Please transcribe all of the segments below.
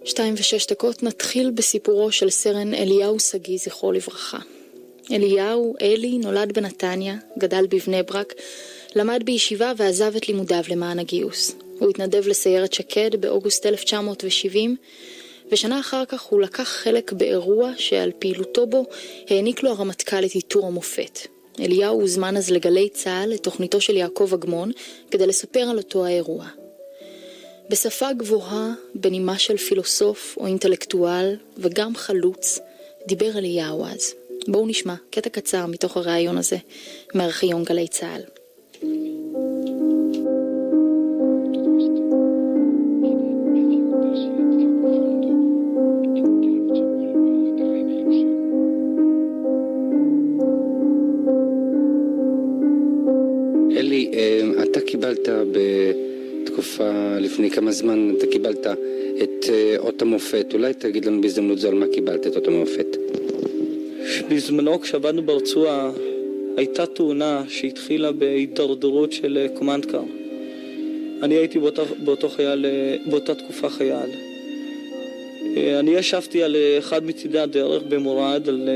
2:06 נתחיל בסיפורו של סרן אליהו סגי, זכרו לברכה. אלי נולד בנתניה, גדל בבני ברק, למד בישיבה ועזב את לימודיו למען הגיוס. הוא התנדב לסיירת שקד באוגוסט 1970, ושנה אחר כך הוא לקח חלק באירוע שעל פעילותו בו העניק לו הרמטכ"ל את עיטור המופת. אליהו הוזמן אז לגלי צה"ל לתוכניתו של יעקב אגמון כדי לספר על אותו האירוע. בשפה גבוהה, בנימה של פילוסוף או אינטלקטואל וגם חלוץ, דיבר אליהו אז. בואו נשמע קטע קצר מתוך הראיון הזה מארכיון גלי צה"ל. אלי, אתה קיבלת בתקופה לפני כמה זמן, אתה קיבלת את אות המופת. אולי תגיד לנו בהזדמנות זו על מה קיבלת את אות המופת. בזמנו כשעבדנו ברצועה הייתה תאונה שהתחילה בהידרדרות של קומנדקר. אני הייתי באותה תקופה חייל. אני ישבתי על אחד מצידי הדרך במורד על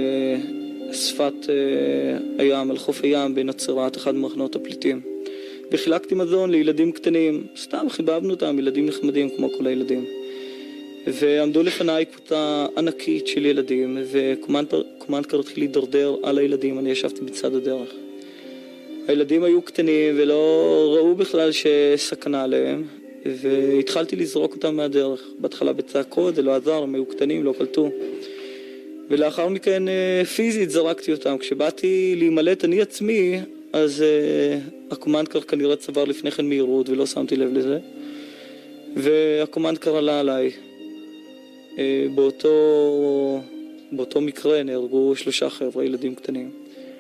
שפת הים, על חוף הים בנצרת, אחד ממחנות הפליטים. וחילקתי מזון לילדים קטנים, סתם חיבבנו אותם, ילדים נחמדים כמו כל הילדים. ועמדו לפניי קבוצה ענקית של ילדים, וקומנדקר התחיל להידרדר על הילדים, אני ישבתי בצד הדרך. הילדים היו קטנים ולא ראו בכלל שסכנה עליהם, והתחלתי לזרוק אותם מהדרך. בהתחלה בצעקות, זה לא עזר, הם היו קטנים, לא קלטו. ולאחר מכן פיזית זרקתי אותם. כשבאתי להימלט אני עצמי, אז הקומנדקר כנראה צבר לפני כן מהירות ולא שמתי לב לזה. והקומנדקר עלה עליי. באותו מקרה נהרגו 3 חבר'ה, ילדים קטנים.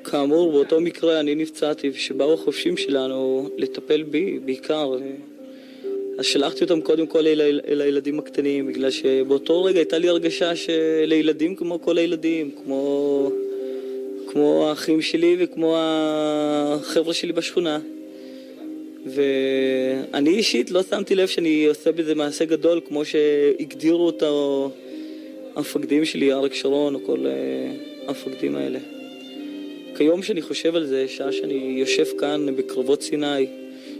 כאמור, באותו מקרה אני נפצעתי, ושבאו החופשים שלנו לטפל בי, בעיקר. אז שלחתי אותם קודם כל אל הילדים הקטנים, בגלל שבאותו רגע הייתה לי הרגשה שלילדים כמו כל הילדים, כמו האחים שלי וכמו החבר'ה שלי בשכונה. ואני אישית לא שמתי לב שאני עושה בזה מעשה גדול, כמו שהגדירו אותו המפקדים שלי, אריק שרון או כל המפקדים האלה. כיום שאני חושב על זה, שעה שאני יושב כאן בקרבות סיני,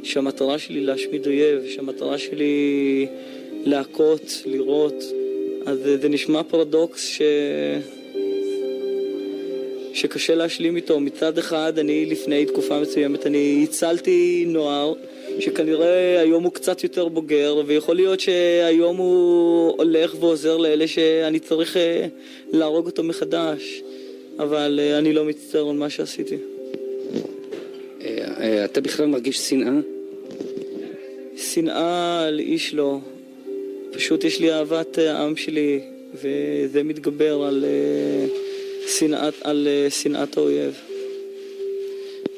שהמטרה שלי להשמיד אויב, שהמטרה שלי להכות, לראות, אז זה נשמע פרדוקס שקשה להשלים איתו. מצד אחד, אני לפני תקופה מסוימת, אני הצלתי נוער, שכנראה היום הוא קצת יותר בוגר, ויכול להיות שהיום הוא הולך ועוזר לאלה שאני צריך להרוג אותו מחדש, אבל אני לא מצטער על מה שעשיתי. אתה בכלל מרגיש שנאה? שנאה על איש לא. פשוט יש לי אהבת העם שלי, וזה מתגבר על שנאת האויב.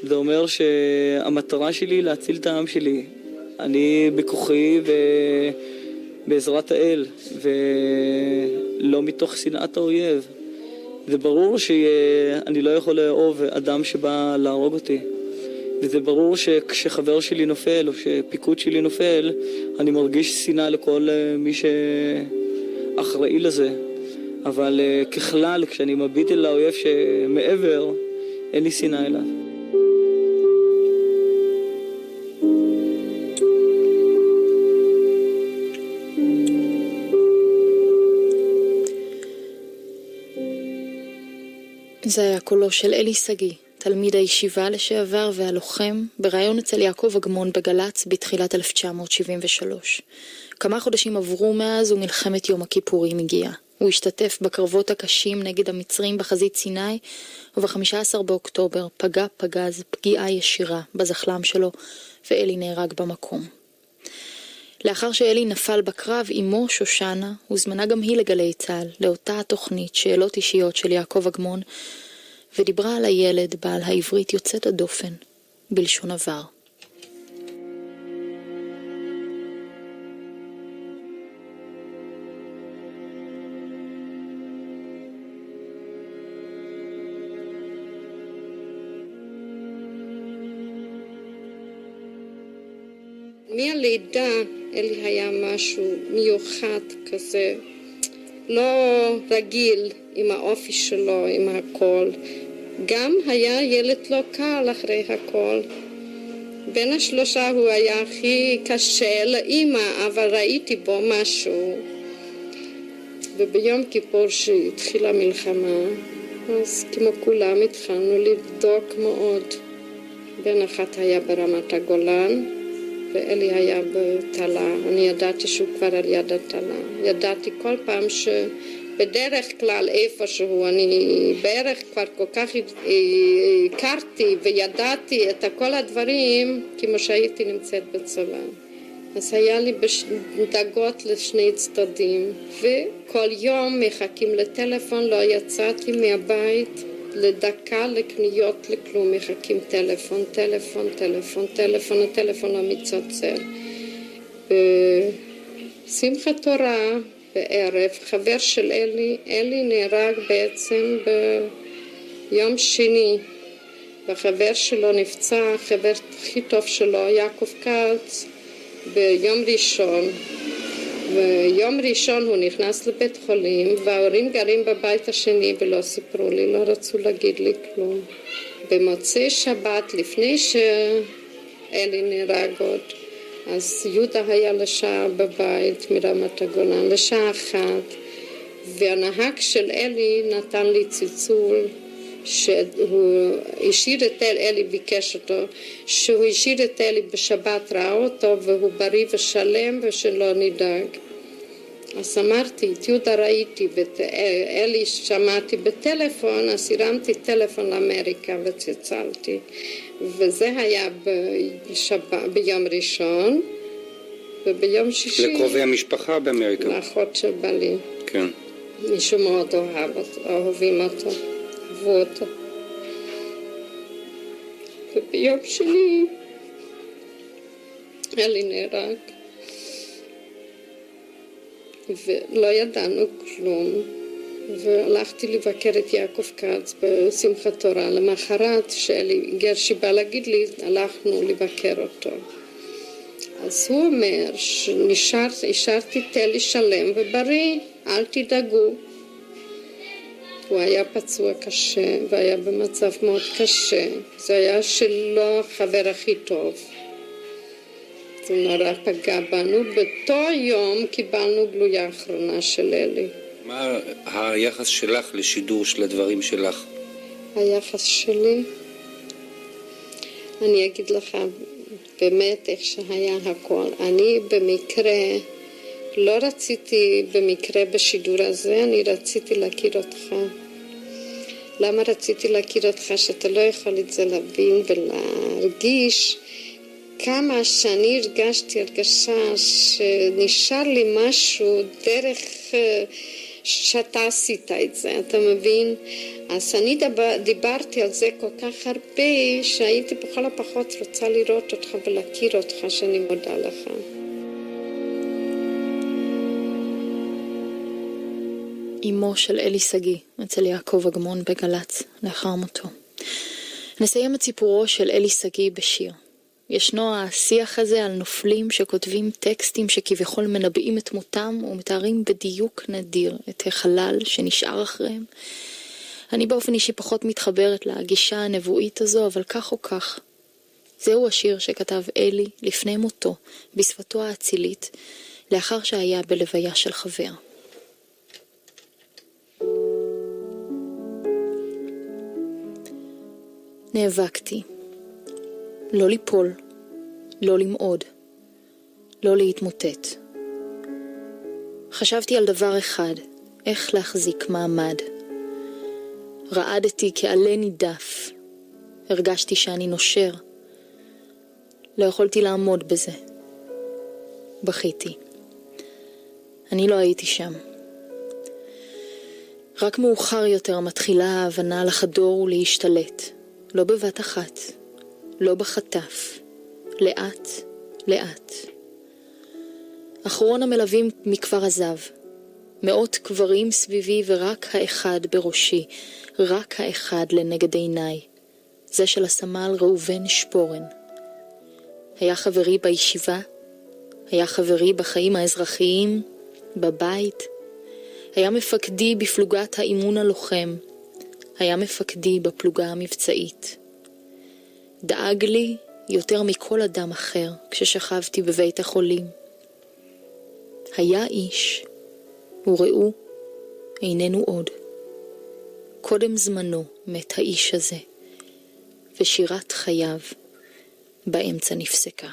זה אומר שהמטרה שלי היא להציל את העם שלי. אני בכוחי ובעזרת האל, ולא מתוך שנאת האויב. זה ברור שאני לא יכול לאהוב אדם שבא להרוג אותי. וזה ברור שכשחבר שלי נופל או שפיקוד שלי נופל, אני מרגיש שנאה לכל מי שאחראי לזה. אבל ככלל, כשאני מביט אל האויב שמעבר, אין לי שנאה אליו. זה היה קולו של אלי סגי, תלמיד הישיבה לשעבר והלוחם, בראיון אצל יעקב אגמון בגלץ בתחילת 1973. כמה חודשים עברו מאז ומלחמת יום הכיפורים הגיעה. הוא השתתף בקרבות הקשים נגד המצרים בחזית סיני, וב-15 באוקטובר פגז פגיעה ישירה בזחלם שלו, ואלי נהרג במקום. לאחר שאלי נפל בקרב, אמו שושנה הוזמנה גם היא לגלי צה"ל, לאותה התוכנית שאלות אישיות של יעקב אגמון, ודיברה על הילד בעל העברית יוצאת הדופן, בלשון עבר. מהלידה אלי היה משהו מיוחד כזה, לא רגיל עם האופי שלו, עם הכל. גם היה ילד לא קל אחרי הכל. בין השלושה הוא היה הכי קשה לאמא, אבל ראיתי בו משהו. וביום כיפור שהתחילה המלחמה, אז כמו כולם התחלנו לבדוק מאוד. בן אחת היה ברמת הגולן, ואלי היה בתלה. אני ידעתי שהוא כבר על יד התלה. ידעתי כל פעם שבדרך כלל איפשהו, אני בערך כבר כל כך הכרתי וידעתי את כל הדברים כמו שהייתי נמצאת בצבא. אז היה לי דאגות לשני צדדים, וכל יום מחכים לטלפון, לא יצאתי מהבית לדקה לקניות לכלום, מחכים טלפון, הטלפון לא מצלצל. בשמחת תורה בערב, חבר של אלי נהרג בעצם ביום שני, והחבר שלו נפצע, החבר הכי טוב שלו, יעקב כץ, ביום ראשון. ויום ראשון הוא נכנס לבית חולים, וההורים גרים בבית השני ולא סיפרו לי, לא רצו להגיד לי כלום. במוצאי שבת, לפני שאלי נהרג עוד, אז יהודה היה לשעה בבית מרמת הגולן, לשעה 1, והנהג של אלי נתן לי צלצול, שהוא השאיר את אלי, ביקש אותו, שהוא השאיר את אלי בשבת, ראה אותו והוא בריא ושלם ושלא נדאג. אז אמרתי, את יהודה ראיתי ואת אלי שמעתי בטלפון, אז הרמתי טלפון לאמריקה וצלצלתי. וזה היה ביום ראשון, וביום שישי... לקרובי המשפחה באמריקה. לאחות של בעלי. כן. מישהו מאוד אוהבים אותו. אהבו אותו. וביום שני אלי נהרג. ולא ידענו כלום. והלכתי לבקר את יעקב כץ בשמחת תורה. למחרת שאלי גרשי בא להגיד לי, הלכנו לבקר אותו. אז הוא אומר השארתי תלי שלם ובריא, אל תדאגו. הוא היה פצוע קשה והיה במצב מאוד קשה. זה היה שלו החבר הכי טוב. זה נורא פגע בנו. באותו יום קיבלנו גלויה האחרונה של אלי. מה היחס שלך לשידור של הדברים שלך? היחס שלי? אני אגיד לך באמת איך שהיה הכל. אני במקרה, לא רציתי במקרה בשידור הזה, אני רציתי להכיר אותך. למה רציתי להכיר אותך? שאתה לא יכול את זה להבין ולהרגיש כמה שאני הרגשתי הרגשה שנשאר לי משהו דרך שאתה עשית את זה, אתה מבין? אז אני דיברתי על זה כל כך הרבה שהייתי בכל הפחות רוצה לראות אותך ולהכיר אותך, שאני מודה לך. אמו של אלי שגיא, אצל יעקב אגמון בגל"צ, לאחר מותו. נסיים את סיפורו של אלי שגיא בשיר. ישנו השיח הזה על נופלים שכותבים טקסטים שכביכול מנבאים את מותם ומתארים בדיוק נדיר את החלל שנשאר אחריהם. אני באופן אישי פחות מתחברת לגישה הנבואית הזו, אבל כך או כך. זהו השיר שכתב אלי לפני מותו, בשפתו האצילית, לאחר שהיה בלוויה של חבר. נאבקתי. לא ליפול, לא למעוד, לא להתמוטט. חשבתי על דבר אחד, איך להחזיק מעמד. רעדתי כעלה נידף, הרגשתי שאני נושר. לא יכולתי לעמוד בזה. בכיתי. אני לא הייתי שם. רק מאוחר יותר מתחילה ההבנה לחדור ולהשתלט. לא בבת אחת, לא בחטף, לאט, לאט. אחרון המלווים מכבר עזב. מאות קברים סביבי ורק האחד בראשי, רק האחד לנגד עיניי. זה של הסמל ראובן שפורן. היה חברי בישיבה, היה חברי בחיים האזרחיים, בבית. היה מפקדי בפלוגת האימון הלוחם, היה מפקדי בפלוגה המבצעית. דאג לי יותר מכל אדם אחר כששכבתי בבית החולים. היה איש, וראו, איננו עוד. קודם זמנו מת האיש הזה, ושירת חייו באמצע נפסקה.